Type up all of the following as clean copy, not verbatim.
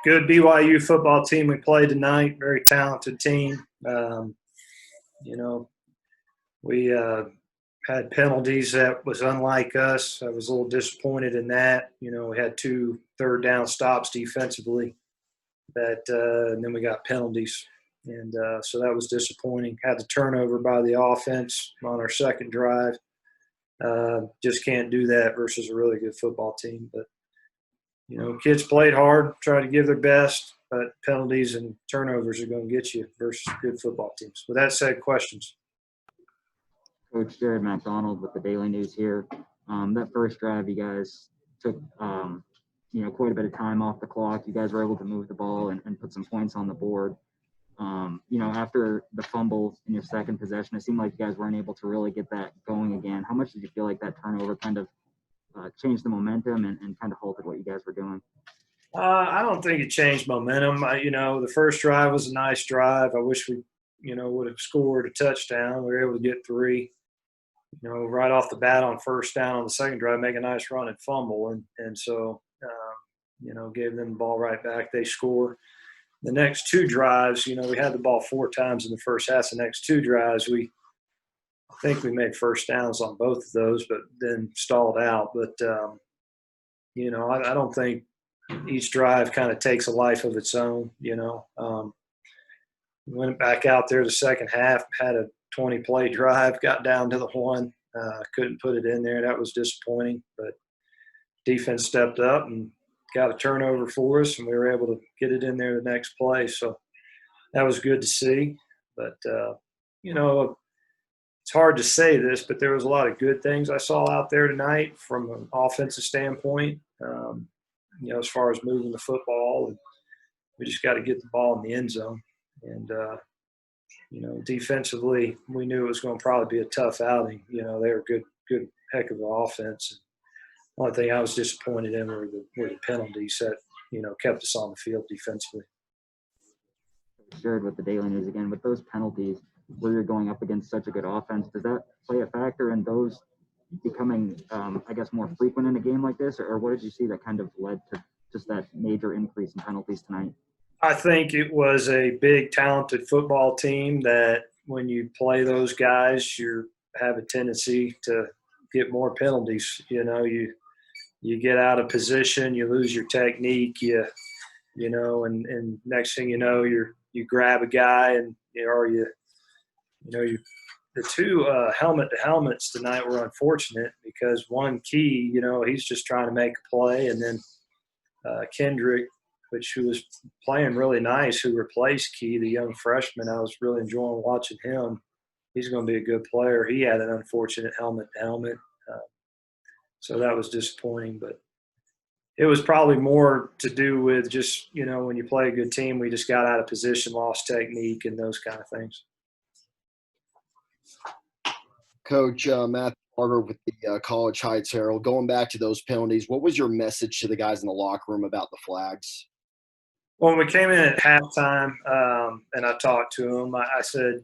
good BYU football team we played tonight. Very talented team. We had penalties that was unlike us. I was a little disappointed in that. We had 2 third-down stops defensively, and then we got penalties. And so that was disappointing. Had the turnover by the offense on our second drive. Just can't do that versus a really good football team. But, kids played hard, tried to give their best, but penalties and turnovers are going to get you versus good football teams. With that said, questions? Coach Jared McDonald with the Daily News here. That first drive, you guys took, quite a bit of time off the clock. You guys were able to move the ball and put some points on the board. After the fumble in your second possession, it seemed like you guys weren't able to really get that going again. How much did you feel like that turnover kind of changed the momentum and kind of halted what you guys were doing? I don't think it changed momentum. The first drive was a nice drive. I wish we, would have scored a touchdown. We were able to get 3. Right off the bat on first down on the second drive, make a nice run and fumble. And so, gave them the ball right back. They score. The next 2 drives, we had the ball 4 times in the first half. The next 2 drives, I think we made first downs on both of those, but then stalled out. But, I don't think each drive kind of takes a life of its own, Went back out there the second half, had a 20-play drive, got down to the 1, couldn't put it in there. That was disappointing, but defense stepped up and got a turnover for us, and we were able to get it in there the next play. So that was good to see. But, it's hard to say this, but there was a lot of good things I saw out there tonight from an offensive standpoint, as far as moving the football. And we just got to get the ball in the end zone. And, defensively, we knew it was going to probably be a tough outing. They were good heck of an offense. One thing I was disappointed in were the penalties that, kept us on the field defensively. Shared with the Daily News again, with those penalties, where you're going up against such a good offense, does that play a factor in those becoming, more frequent in a game like this? Or what did you see that kind of led to just that major increase in penalties tonight? I think it was a big, talented football team that when you play those guys, you have a tendency to get more penalties. You get out of position, you lose your technique, and next thing you know, you grab a guy and the 2 helmet to helmets tonight were unfortunate because one Key, he's just trying to make a play, and then Kendrick, who was playing really nice, who replaced Key, the young freshman. I was really enjoying watching him. He's going to be a good player. He had an unfortunate helmet to helmet. So that was disappointing, but it was probably more to do with just, when you play a good team, we just got out of position, lost technique, and those kind of things. Coach Matthew Carter with the College Heights Herald, going back to those penalties, what was your message to the guys in the locker room about the flags? When we came in at halftime and I talked to them, I said,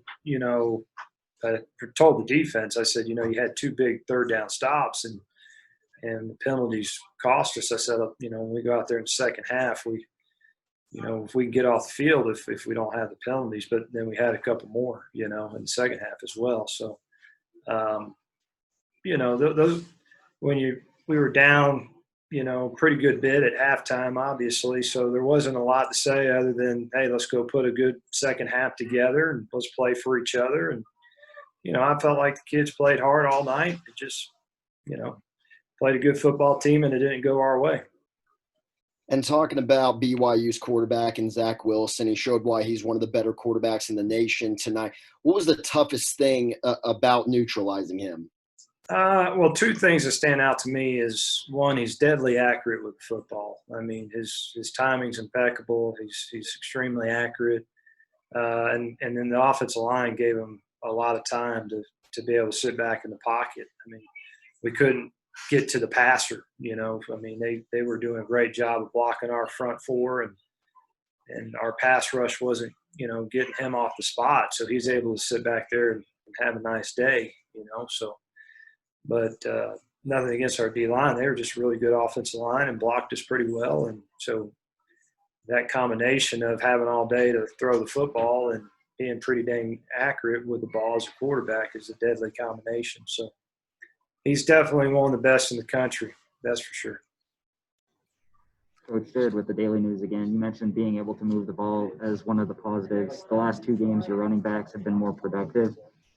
I told the defense, I said, you had 2 big third-down stops, and the penalties cost us. I said, when we go out there in the second half, if we can get off the field, if we don't have the penalties, but then we had a couple more, in the second half as well. So, those we were down, pretty good bit at halftime, obviously. So there wasn't a lot to say other than, hey, let's go put a good second half together and let's play for each other. And, I felt like the kids played hard all night. It just, played a good football team, and it didn't go our way. And talking about BYU's quarterback and Zach Wilson, he showed why he's one of the better quarterbacks in the nation tonight. What was the toughest thing about neutralizing him? Well, 2 things that stand out to me is, one, he's deadly accurate with football. I mean, his timing's impeccable. He's extremely accurate. And then the offensive line gave him a lot of time to be able to sit back in the pocket. I mean, we couldn't get to the passer, I mean, they were doing a great job of blocking our front 4, and our pass rush wasn't, getting him off the spot. So he's able to sit back there and have a nice day, so. But nothing against our D-line. They were just a really good offensive line and blocked us pretty well. And so, that combination of having all day to throw the football and being pretty dang accurate with the ball as a quarterback is a deadly combination. So he's definitely one of the best in the country. That's for sure. Coach Jared with the Daily News again. You mentioned being able to move the ball as one of the positives. The last 2 games, your running backs have been more productive.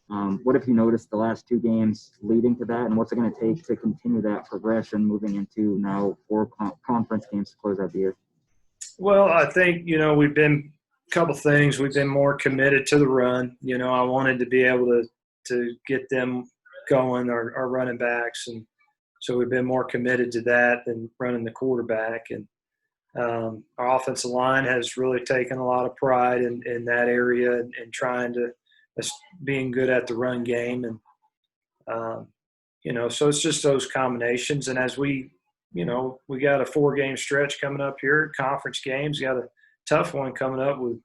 What have you noticed the last 2 games leading to that, and what's it going to take to continue that progression moving into now 4 conference games to close out the year? Well, I think, we've been a couple things. We've been more committed to the run. I wanted to be able to get them going, our running backs, and so we've been more committed to that than running the quarterback. And our offensive line has really taken a lot of pride in that area and trying to being good at the run game. And, so it's just those combinations. And as we got a 4-game stretch coming up here, conference games, got a tough one coming up with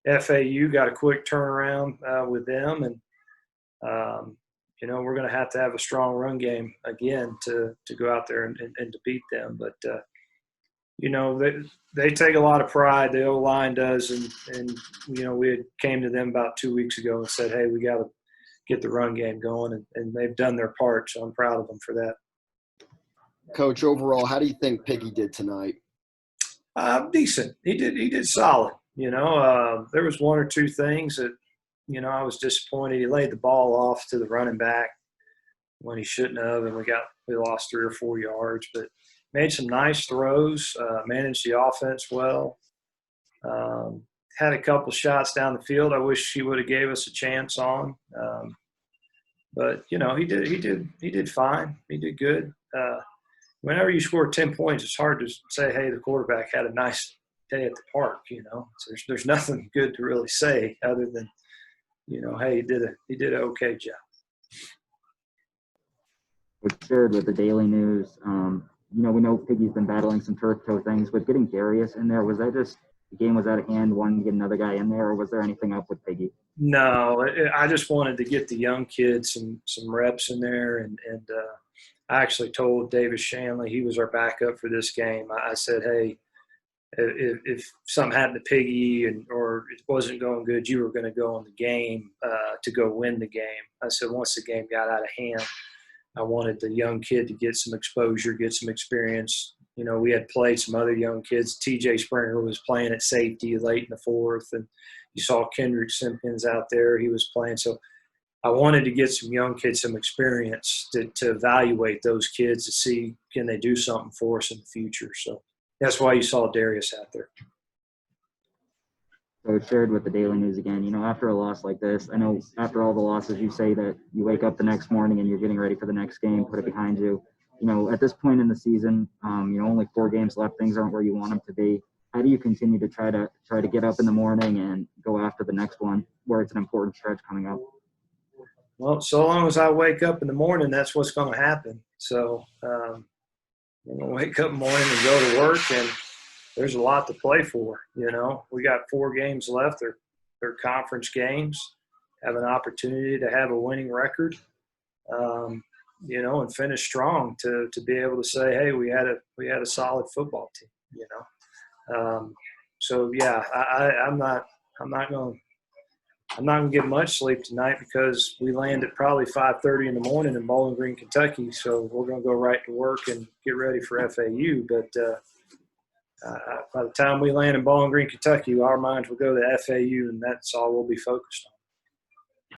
FAU, got a quick turnaround with them. And, we're going to have a strong run game again to go out there and to beat them. But, they take a lot of pride, the O-line does. And we had came to them about 2 weeks ago and said, hey, we got to get the run game going. And they've done their part, so I'm proud of them for that. Coach, overall, how do you think Piggy did tonight? Decent. He did solid. There was 1 or 2 things that, I was disappointed. He laid the ball off to the running back when he shouldn't have, and we lost 3 or 4 yards. But made some nice throws, managed the offense well. Had a couple shots down the field I wish he would have gave us a chance on. But he did fine. He did good. Whenever you score 10 points, it's hard to say, hey, the quarterback had a nice day at the park, So there's nothing good to really say other than, hey, he did an okay job. It's shared with the Daily News. We know Piggy's been battling some turf toe things, but getting Darius in there, was that just the game was out of hand, wanting to get another guy in there, or was there anything up with Piggy? No, I just wanted to get the young kids some reps in there, and I actually told Davis Shanley, he was our backup for this game. I said, hey, if something happened to Piggy or it wasn't going good, you were going to go in the game to go win the game. I said once the game got out of hand, I wanted the young kid to get some exposure, get some experience. We had played some other young kids. TJ Springer was playing at safety late in the 4th, and you saw Kendrick Simpkins out there. He was playing. So I wanted to get some young kids some experience to evaluate those kids to see can they do something for us in the future. So that's why you saw Darius out there. So it's shared with the Daily News again. After a loss like this, I know after all the losses, you say that you wake up the next morning and you're getting ready for the next game, put it behind you. At this point in the season, only 4 games left. Things aren't where you want them to be. How do you continue to try to get up in the morning and go after the next one where it's an important stretch coming up? Well, so long as I wake up in the morning, that's what's going to happen. So I'm going to wake up in the morning and go to work, and there's a lot to play for. We got 4 games left. They're conference games. Have an opportunity to have a winning record, and finish strong to be able to say, hey, we had a solid football team. So yeah, I'm not going to get much sleep tonight because we land at probably 5:30 in the morning in Bowling Green, Kentucky. So we're going to go right to work and get ready for FAU. But by the time we land in Bowling Green, Kentucky, our minds will go to FAU, and that's all we'll be focused on.